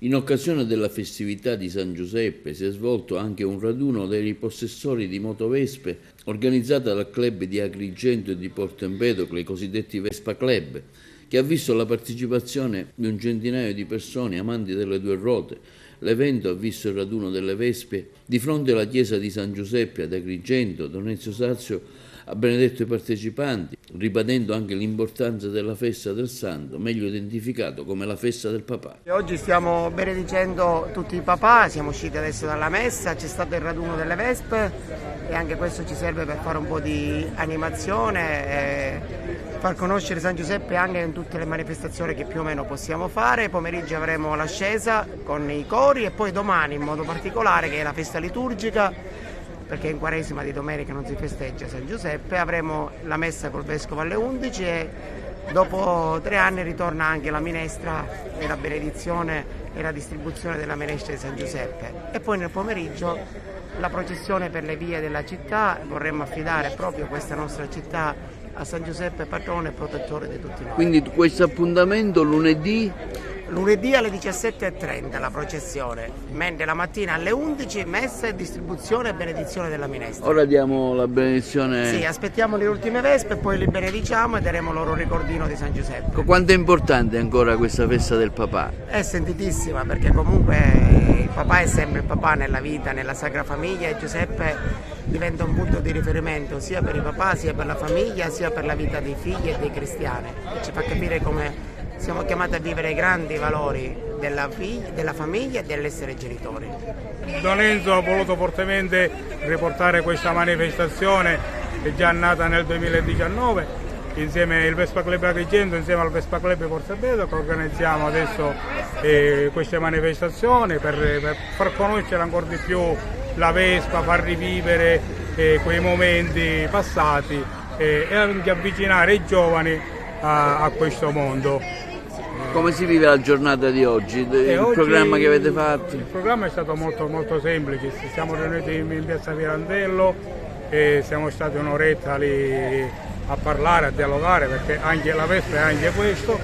In occasione della festività di San Giuseppe si è svolto anche un raduno dei possessori di motovespe organizzata dal club di Agrigento e di Porto Empedocle, i cosiddetti Vespa Club, che ha visto la partecipazione di un centinaio di persone amanti delle due ruote. L'evento ha visto il raduno delle Vespe di fronte alla chiesa di San Giuseppe ad Agrigento. Don Ezio Sazio ha benedetto i partecipanti, ribadendo anche l'importanza della festa del Santo, meglio identificato come la festa del papà. Oggi stiamo benedicendo tutti i papà, siamo usciti adesso dalla messa, c'è stato il raduno delle Vespe e anche questo ci serve per fare un po' di animazione e far conoscere San Giuseppe anche in tutte le manifestazioni che più o meno possiamo fare. Pomeriggio avremo l'ascesa con i cori e poi domani in modo particolare, che è la festa liturgica, perché in Quaresima di domenica non si festeggia San Giuseppe, avremo la messa col Vescovo alle 11 e dopo 3 anni ritorna anche la minestra e la benedizione e la distribuzione della minestra di San Giuseppe. E poi nel pomeriggio la processione per le vie della città. Vorremmo affidare proprio questa nostra città a San Giuseppe, patrono e protettore di tutti noi. Quindi questo appuntamento lunedì Alle 17:30 la processione, mentre la mattina alle 11 messa e distribuzione e benedizione della minestra. Ora diamo la benedizione. Sì, aspettiamo le ultime vespe, poi li benediciamo e daremo loro il ricordino di San Giuseppe. Quanto è importante ancora questa festa del papà? È sentitissima, perché comunque il papà è sempre il papà nella vita, nella Sacra Famiglia, e Giuseppe diventa un punto di riferimento sia per i papà, sia per la famiglia, sia per la vita dei figli e dei cristiani, e ci fa capire come siamo chiamati a vivere i grandi valori della famiglia e dell'essere genitori. Don Enzo ha voluto fortemente riportare questa manifestazione, che è già nata nel 2019, insieme al Vespa Club Agrigento, insieme al Vespa Club Porto Empedocle, che organizziamo adesso queste manifestazioni per far conoscere ancora di più la Vespa, far rivivere quei momenti passati e anche avvicinare i giovani a questo mondo. Come si vive la giornata di oggi? Il programma che avete fatto? Il programma è stato molto semplice. Siamo riuniti in piazza Pirandello e siamo stati un'oretta lì a parlare, a dialogare, perché anche la Vespa è anche questo.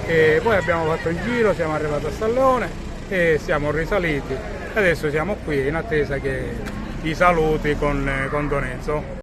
E poi abbiamo fatto il giro, siamo arrivati a Salleone e siamo risaliti. Adesso siamo qui in attesa che i saluti con Don Enzo.